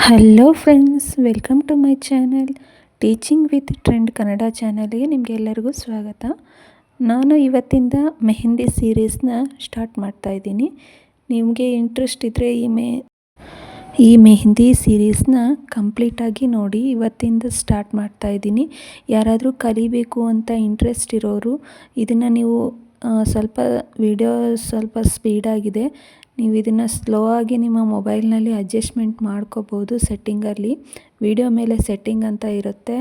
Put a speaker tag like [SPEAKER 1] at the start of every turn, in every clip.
[SPEAKER 1] Hello friends, welcome to my channel teaching with trend Kannada ಚಾನಲ್ಗೆ ನಿಮಗೆಲ್ಲರಿಗೂ ಸ್ವಾಗತ. ನಾನು ಇವತ್ತಿಂದ ಮೆಹಂದಿ ಸೀರೀಸ್ನ ಸ್ಟಾರ್ಟ್ ಮಾಡ್ತಾಯಿದ್ದೀನಿ. ನಿಮಗೆ ಇಂಟ್ರೆಸ್ಟ್ ಇದ್ದರೆ ಈ ಮೆಹಂದಿ ಸೀರೀಸ್ನ ಕಂಪ್ಲೀಟಾಗಿ ನೋಡಿ. ಇವತ್ತಿಂದ ಸ್ಟಾರ್ಟ್ ಮಾಡ್ತಾಯಿದ್ದೀನಿ. ಯಾರಾದರೂ ಕಲಿಬೇಕು ಅಂತ ಇಂಟ್ರೆಸ್ಟ್ ಇರೋರು ಇದನ್ನು ನೀವು ಸ್ವಲ್ಪ ವಿಡಿಯೋ ಸ್ವಲ್ಪ ಸ್ಪೀಡಾಗಿದೆ, ನೀವು ಇದನ್ನು ಸ್ಲೋ ಆಗಿ ನಿಮ್ಮ ಮೊಬೈಲ್ನಲ್ಲಿ ಅಡ್ಜಸ್ಟ್ಮೆಂಟ್ ಮಾಡ್ಕೋಬೋದು. ಸೆಟ್ಟಿಂಗಲ್ಲಿ ವಿಡಿಯೋ ಮೇಲೆ ಸೆಟ್ಟಿಂಗ್ ಅಂತ ಇರುತ್ತೆ,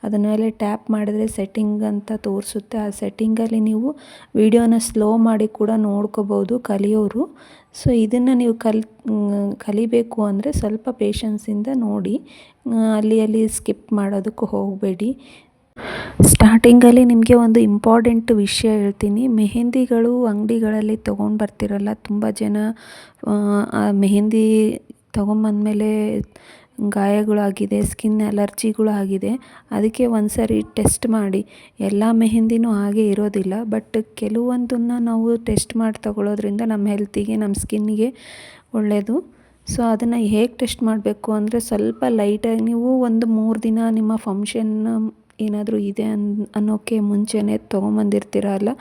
[SPEAKER 1] ಅದರ ಮೇಲೆ ಟ್ಯಾಪ್ ಮಾಡಿದ್ರೆ ಸೆಟ್ಟಿಂಗ್ ಅಂತ ತೋರಿಸುತ್ತೆ. ಆ ಸೆಟ್ಟಿಂಗಲ್ಲಿ ನೀವು ವಿಡಿಯೋನ ಸ್ಲೋ ಮಾಡಿ ಕೂಡ ನೋಡ್ಕೋಬೋದು ಕಲಿಯೋರು. ಸೊ ಇದನ್ನು ನೀವು ಕಲಿಬೇಕು ಅಂದರೆ ಸ್ವಲ್ಪ ಪೇಷನ್ಸಿಂದ ನೋಡಿ, ಅಲ್ಲಿ ಸ್ಕಿಪ್ ಮಾಡೋದಕ್ಕೆ ಹೋಗಬೇಡಿ. ಸ್ಟಾರ್ಟಿಂಗಲ್ಲಿ ನಿಮಗೆ ಒಂದು ಇಂಪಾರ್ಟೆಂಟ್ ವಿಷಯ ಹೇಳ್ತೀನಿ. ಮೆಹಂದಿಗಳು ಅಂಗಡಿಗಳಲ್ಲಿ ತೊಗೊಂಡು ಬರ್ತಿರಲ್ಲ, ತುಂಬ ಜನ ಆ ಮೆಹಂದಿ ತೊಗೊಂಬಂದಮೇಲೆ ಗಾಯಗಳಾಗಿದೆ, ಸ್ಕಿನ್ ಅಲರ್ಜಿಗಳು ಆಗಿದೆ. ಅದಕ್ಕೆ ಒಂದು ಸರಿ ಟೆಸ್ಟ್ ಮಾಡಿ. ಎಲ್ಲ ಮೆಹಂದಿನೂ ಹಾಗೆ ಇರೋದಿಲ್ಲ, ಬಟ್ ಕೆಲವೊಂದನ್ನು ನಾವು ಟೆಸ್ಟ್ ಮಾಡಿ ತಗೊಳ್ಳೋದ್ರಿಂದ ನಮ್ಮ ಹೆಲ್ತಿಗೆ, ನಮ್ಮ ಸ್ಕಿನ್ನಿಗೆ ಒಳ್ಳೆಯದು. ಸೊ ಅದನ್ನು ಹೇಗೆ ಟೆಸ್ಟ್ ಮಾಡಬೇಕು ಅಂದರೆ, ಸ್ವಲ್ಪ ಲೈಟಾಗಿ ನೀವು ಒಂದು 3 ದಿನ ನಿಮ್ಮ ಫಂಕ್ಷನ್ ಏನಾದರೂ ಇದೆ ಅನ್ನೋಕ್ಕೆ ಮುಂಚೆನೇ ತೊಗೊಂಬಂದಿರ್ತೀರಲ್ಲ,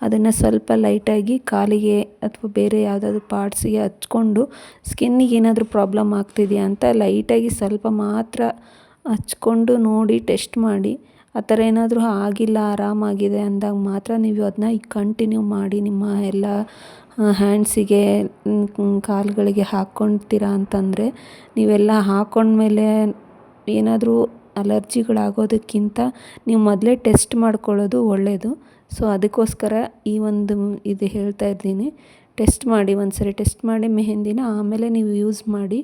[SPEAKER 1] ಅದನ್ನು ಸ್ವಲ್ಪ ಲೈಟಾಗಿ ಕಾಲಿಗೆ ಅಥವಾ ಬೇರೆ ಯಾವುದಾದ್ರೂ ಪಾರ್ಟ್ಸಿಗೆ ಹಚ್ಕೊಂಡು ಸ್ಕಿನ್ನಿಗೆ ಏನಾದರೂ ಪ್ರಾಬ್ಲಮ್ ಆಗ್ತಿದೆಯಾ ಅಂತ ಲೈಟಾಗಿ ಸ್ವಲ್ಪ ಮಾತ್ರ ಹಚ್ಕೊಂಡು ನೋಡಿ ಟೆಸ್ಟ್ ಮಾಡಿ. ಆ ಥರ ಏನಾದರೂ ಆಗಿಲ್ಲ, ಆರಾಮಾಗಿದೆ ಅಂದಾಗ ಮಾತ್ರ ನೀವು ಅದನ್ನ ಕಂಟಿನ್ಯೂ ಮಾಡಿ. ನಿಮ್ಮ ಎಲ್ಲ ಹ್ಯಾಂಡ್ಸಿಗೆ, ಕಾಲುಗಳಿಗೆ ಹಾಕ್ಕೊಳ್ತೀರಾ ಅಂತಂದರೆ, ನೀವೆಲ್ಲ ಹಾಕ್ಕೊಂಡ್ಮೇಲೆ ಏನಾದರೂ ಅಲರ್ಜಿಗಳಾಗೋದಕ್ಕಿಂತ ನೀವು ಮೊದಲೇ ಟೆಸ್ಟ್ ಮಾಡ್ಕೊಳ್ಳೋದು ಒಳ್ಳೆಯದು. ಸೊ ಅದಕ್ಕೋಸ್ಕರ ಈ ಒಂದು ಇದು ಹೇಳ್ತಾ ಇದ್ದೀನಿ. ಟೆಸ್ಟ್ ಮಾಡಿ, ಒಂದು ಸರಿ ಟೆಸ್ಟ್ ಮಾಡಿ ಮೆಹಂದಿನ, ಆಮೇಲೆ ನೀವು ಯೂಸ್ ಮಾಡಿ.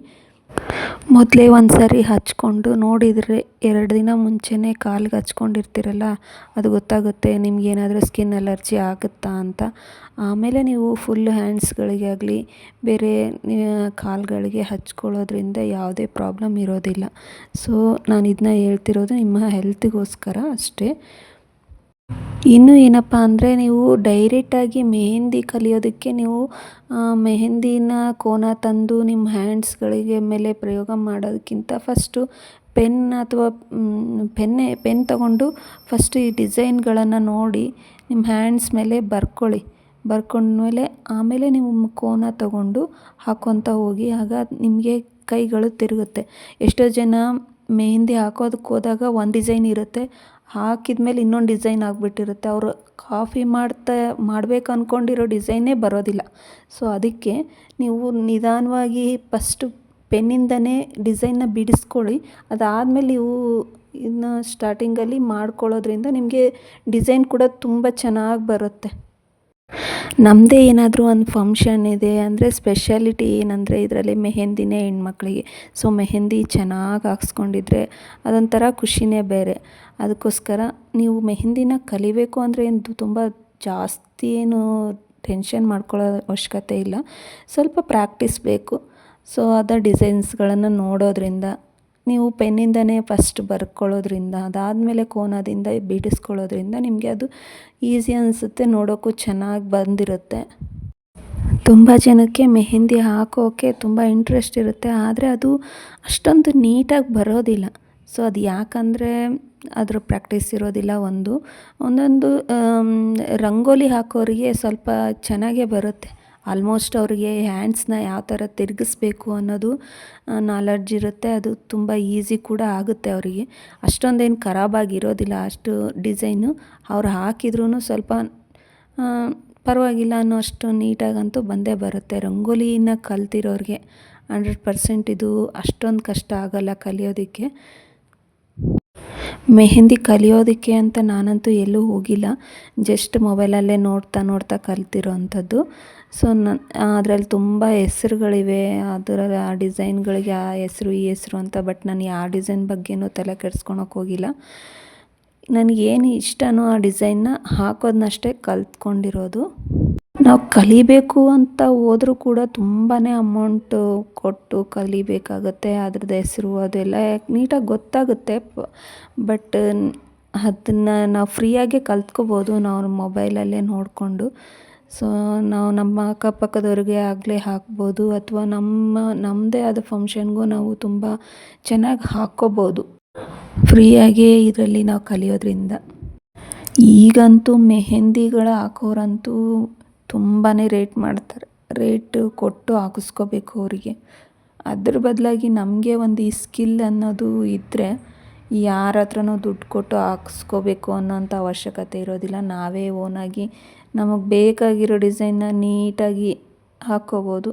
[SPEAKER 1] ಮೊದಲೇ ಒಂದು ಸರಿ ಹಚ್ಕೊಂಡು ನೋಡಿದರೆ 2 ದಿನ ಮುಂಚೆನೇ ಕಾಲಿಗೆ ಹಚ್ಕೊಂಡಿರ್ತೀರಲ್ಲ, ಅದು ಗೊತ್ತಾಗುತ್ತೆ ನಿಮಗೇನಾದರೂ ಸ್ಕಿನ್ ಅಲರ್ಜಿ ಆಗುತ್ತಾ ಅಂತ. ಆಮೇಲೆ ನೀವು ಫುಲ್ ಹ್ಯಾಂಡ್ಸ್ಗಳಿಗೆ ಆಗಲಿ ಬೇರೆ ಕಾಲುಗಳಿಗೆ ಹಚ್ಕೊಳ್ಳೋದ್ರಿಂದ ಯಾವುದೇ ಪ್ರಾಬ್ಲಮ್ ಇರೋದಿಲ್ಲ. ಸೊ ನಾನು ಇದನ್ನ ಹೇಳ್ತಿರೋದು ನಿಮ್ಮ ಹೆಲ್ತಿಗೋಸ್ಕರ ಅಷ್ಟೇ. ಇನ್ನು ಏನಪ್ಪ ಅಂದರೆ, ನೀವು ಡೈರೆಕ್ಟಾಗಿ ಮೆಹಂದಿ ಕಲಿಯೋದಕ್ಕೆ ನೀವು ಮೆಹಂದಿನ ಕೋನ ತಂದು ನಿಮ್ಮ ಹ್ಯಾಂಡ್ಸ್ಗಳಿಗೆ ಮೇಲೆ ಪ್ರಯೋಗ ಮಾಡೋದಕ್ಕಿಂತ ಫಸ್ಟು ಪೆನ್ ಅಥವಾ ಪೆನ್ ತಗೊಂಡು ಫಸ್ಟು ಈ ಡಿಸೈನ್ಗಳನ್ನು ನೋಡಿ ನಿಮ್ಮ ಹ್ಯಾಂಡ್ಸ್ ಮೇಲೆ ಬರ್ಕೊಂಡ್ಮೇಲೆ ಆಮೇಲೆ ನೀವು ಕೋನ ತಗೊಂಡು ಹಾಕ್ಕೊತ ಹೋಗಿ. ಆಗ ನಿಮಗೆ ಕೈಗಳು ತಿರುಗುತ್ತೆ. ಎಷ್ಟೋ ಜನ ಮೆಹಂದಿ ಹಾಕೋದಕ್ಕೆ ಹೋದಾಗ ಒಂದು ಡಿಸೈನ್ ಇರುತ್ತೆ, ಹಾಕಿದ ಮೇಲೆ ಇನ್ನೊಂದು ಡಿಸೈನ್ ಆಗಿಬಿಟ್ಟಿರುತ್ತೆ. ಅವರು ಕಾಪಿ ಮಾಡಬೇಕು ಅಂದ್ಕೊಂಡಿರೋ ಡಿಸೈನೇ ಬರೋದಿಲ್ಲ. ಸೊ ಅದಕ್ಕೆ ನೀವು ನಿಧಾನವಾಗಿ ಫಸ್ಟು ಪೆನ್ನಿಂದನೇ ಡಿಸೈನ್ನ ಬಿಡಿಸ್ಕೊಳ್ಳಿ. ಅದಾದಮೇಲೆ ನೀವು ಇನ್ನು ಸ್ಟಾರ್ಟಿಂಗಲ್ಲಿ ಮಾಡ್ಕೊಳ್ಳೋದ್ರಿಂದ ನಿಮಗೆ ಡಿಸೈನ್ ಕೂಡ ತುಂಬ ಚೆನ್ನಾಗಿ ಬರುತ್ತೆ. ನಮ್ಮದೇ ಏನಾದರೂ ಒಂದು ಫಂಕ್ಷನ್ ಇದೆ ಅಂದರೆ ಸ್ಪೆಷಾಲಿಟಿ ಏನಂದರೆ ಇದರಲ್ಲಿ ಮೆಹಂದಿನೇ ಹೆಣ್ಮಕ್ಳಿಗೆ. ಸೊ ಮೆಹಂದಿ ಚೆನ್ನಾಗಿ ಹಾಕ್ಸ್ಕೊಂಡಿದ್ರೆ ಅದೊಂಥರ ಖುಷಿನೇ ಬೇರೆ. ಅದಕ್ಕೋಸ್ಕರ ನೀವು ಮೆಹಂದಿನ ಕಲಿಬೇಕು ಅಂದರೆ ಏನು ತುಂಬ ಜಾಸ್ತಿ ಏನು ಟೆನ್ಷನ್ ಮಾಡ್ಕೊಳ್ಳೋ ಅವಶ್ಯಕತೆ ಇಲ್ಲ, ಸ್ವಲ್ಪ ಪ್ರಾಕ್ಟೀಸ್ ಬೇಕು. ಸೊ ಅದ ಡಿಸೈನ್ಸ್ಗಳನ್ನು ನೋಡೋದ್ರಿಂದ, ನೀವು ಪೆನ್ನಿಂದನೇ ಫಸ್ಟ್ ಬರ್ಕೊಳ್ಳೋದ್ರಿಂದ, ಅದಾದಮೇಲೆ ಕೋನದಿಂದ ಬಿಡಿಸ್ಕೊಳ್ಳೋದ್ರಿಂದ ನಿಮಗೆ ಅದು ಈಸಿ ಅನಿಸುತ್ತೆ, ನೋಡೋಕ್ಕೂ ಚೆನ್ನಾಗಿ ಬಂದಿರುತ್ತೆ. ತುಂಬ ಜನಕ್ಕೆ ಮೆಹಂದಿ ಹಾಕೋಕ್ಕೆ ತುಂಬ ಇಂಟ್ರೆಸ್ಟ್ ಇರುತ್ತೆ, ಆದರೆ ಅದು ಅಷ್ಟೊಂದು ನೀಟಾಗಿ ಬರೋದಿಲ್ಲ. ಸೊ ಅದು ಯಾಕಂದರೆ ಅದ್ರ ಪ್ರಾಕ್ಟೀಸ್ ಇರೋದಿಲ್ಲ. ಒಂದೊಂದು ರಂಗೋಲಿ ಹಾಕೋರಿಗೆ ಸ್ವಲ್ಪ ಚೆನ್ನಾಗೇ ಬರುತ್ತೆ. ಆಲ್ಮೋಸ್ಟ್ ಅವರಿಗೆ ಹ್ಯಾಂಡ್ಸ್ನ ಯಾವ ಥರ ತಿರುಗಿಸ್ಬೇಕು ಅನ್ನೋದು ನಾಲೆಡ್ಜ್ ಇರುತ್ತೆ. ಅದು ತುಂಬ ಈಸಿ ಕೂಡ ಆಗುತ್ತೆ ಅವರಿಗೆ. ಅಷ್ಟೊಂದೇನು ಖರಾಬಾಗಿರೋದಿಲ್ಲ ಅಷ್ಟು ಡಿಸೈನು. ಅವ್ರು ಹಾಕಿದ್ರೂ ಸ್ವಲ್ಪ ಪರವಾಗಿಲ್ಲ ಅನ್ನೋ ಅಷ್ಟು ನೀಟಾಗಂತೂ ಬಂದೇ ಬರುತ್ತೆ. ರಂಗೋಲಿನ ಕಲ್ತಿರೋರಿಗೆ 100% ಇದು ಅಷ್ಟೊಂದು ಕಷ್ಟ ಆಗೋಲ್ಲ ಕಲಿಯೋದಕ್ಕೆ. ಮೆಹಂದಿ ಕಲಿಯೋದಕ್ಕೆ ಅಂತ ನಾನಂತೂ ಎಲ್ಲೂ ಹೋಗಿಲ್ಲ, ಜಸ್ಟ್ ಮೊಬೈಲಲ್ಲೇ ನೋಡ್ತಾ ಕಲ್ತಿರೋ ಅಂಥದ್ದು. ಸೊ ಅದರಲ್ಲಿ ತುಂಬ ಹೆಸ್ರುಗಳಿವೆ, ಅದರಲ್ಲಿ ಆ ಡಿಸೈನ್ಗಳಿಗೆ ಆ ಹೆಸ್ರು ಈ ಹೆಸ್ರು ಅಂತ. ಬಟ್ ನಾನು ಯಾವ ಡಿಸೈನ್ ಬಗ್ಗೆನೂ ತಲೆ ಕೆಡಿಸ್ಕೊಳಕ್ಕೆ ಹೋಗಿಲ್ಲ. ನನಗೇನು ಇಷ್ಟನೋ ಆ ಡಿಸೈನ್ನ ಹಾಕೋದನ್ನಷ್ಟೇ ಕಲ್ತ್ಕೊಂಡಿರೋದು. ನಾವು ಕಲಿಬೇಕು ಅಂತ ಹೋದರೂ ಕೂಡ ತುಂಬಾ ಅಮೌಂಟು ಕೊಟ್ಟು ಕಲಿಬೇಕಾಗತ್ತೆ. ಅದ್ರದ್ದು ಹೆಸರು ಅದೆಲ್ಲ ನೀಟಾಗಿ ಗೊತ್ತಾಗುತ್ತೆ, ಬಟ್ ಅದನ್ನು ನಾವು ಫ್ರೀಯಾಗೆ ಕಲ್ತ್ಕೋಬೋದು ನಾವು ಮೊಬೈಲಲ್ಲೇ ನೋಡಿಕೊಂಡು. ಸೊ ನಾವು ನಮ್ಮ ಅಕ್ಕಪಕ್ಕದವ್ರಿಗೆ ಆಗಲೇ ಹಾಕ್ಬೋದು, ಅಥವಾ ನಮ್ಮದೇ ಆದ ಫಂಕ್ಷನ್ಗೂ ನಾವು ತುಂಬ ಚೆನ್ನಾಗಿ ಹಾಕ್ಕೋಬೋದು ಫ್ರೀಯಾಗೇ ಇದರಲ್ಲಿ ನಾವು ಕಲಿಯೋದ್ರಿಂದ. ಈಗಂತೂ ಮೆಹಂದಿಗಳ ಹಾಕೋರಂತೂ ತುಂಬಾ ರೇಟ್ ಮಾಡ್ತಾರೆ, ರೇಟ್ ಕೊಟ್ಟು ಹಾಕಿಸ್ಕೋಬೇಕು ಅವರಿಗೆ. ಅದ್ರ ಬದಲಾಗಿ ನಮಗೆ ಒಂದು ಈ ಸ್ಕಿಲ್ ಅನ್ನೋದು ಇದ್ದರೆ ಯಾರ ಹತ್ರನೂ ದುಡ್ಡು ಕೊಟ್ಟು ಹಾಕ್ಸ್ಕೋಬೇಕು ಅನ್ನೋಂಥ ಅವಶ್ಯಕತೆ ಇರೋದಿಲ್ಲ. ನಾವೇ ಓನಾಗಿ ನಮಗೆ ಬೇಕಾಗಿರೋ ಡಿಸೈನ್ನ ನೀಟಾಗಿ ಹಾಕ್ಕೋಬೋದು.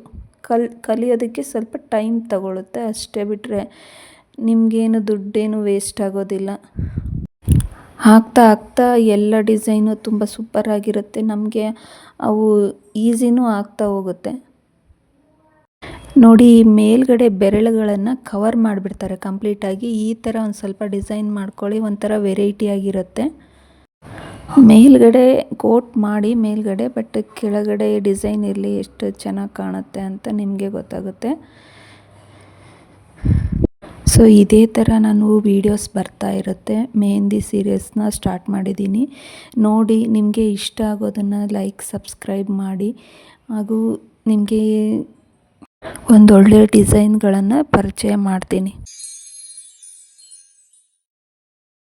[SPEAKER 1] ಕಲಿಯೋದಕ್ಕೆ ಸ್ವಲ್ಪ ಟೈಮ್ ತಗೊಳುತ್ತೆ ಅಷ್ಟೇ, ಬಿಟ್ಟರೆ ನಿಮಗೇನು ದುಡ್ಡೇನು ವೇಸ್ಟ್ ಆಗೋದಿಲ್ಲ. ಹಾಕ್ತಾ ಹಾಕ್ತಾ ಎಲ್ಲ ಡಿಸೈನು ತುಂಬ ಸೂಪರಾಗಿರುತ್ತೆ, ನಮಗೆ ಅವು ಈಸಿನೂ ಆಗ್ತಾ ಹೋಗುತ್ತೆ. ನೋಡಿ, ಮೇಲ್ಗಡೆ ಬೆರಳುಗಳನ್ನು ಕವರ್ ಮಾಡಿಬಿಡ್ತಾರೆ ಕಂಪ್ಲೀಟಾಗಿ. ಈ ಥರ ಒಂದು ಸ್ವಲ್ಪ ಡಿಸೈನ್ ಮಾಡ್ಕೊಳ್ಳಿ, ಒಂಥರ ವೆರೈಟಿಯಾಗಿರುತ್ತೆ. ಮೇಲ್ಗಡೆ ಕೋಟ್ ಮಾಡಿ ಮೇಲ್ಗಡೆ, ಬಟ್ ಕೆಳಗಡೆ ಡಿಸೈನ್ ಇರಲಿ, ಎಷ್ಟು ಚೆನ್ನಾಗಿ ಕಾಣುತ್ತೆ ಅಂತ ನಿಮಗೆ ಗೊತ್ತಾಗುತ್ತೆ. ಸೊ ಇದೇ ಥರ ನಾನು ವೀಡಿಯೋಸ್ ಬರ್ತಾ ಇರುತ್ತೆ. ಮೆಹಂದಿ ಸೀರೀಸ್ನ ಸ್ಟಾರ್ಟ್ ಮಾಡಿದ್ದೀನಿ. ನೋಡಿ, ನಿಮಗೆ ಇಷ್ಟ ಆಗೋದನ್ನು ಲೈಕ್, ಸಬ್ಸ್ಕ್ರೈಬ್ ಮಾಡಿ, ಹಾಗೂ ನಿಮಗೆ ಒಂದೊಳ್ಳೆ ಡಿಸೈನ್ಗಳನ್ನು ಪರಿಚಯ ಮಾಡ್ತೀನಿ.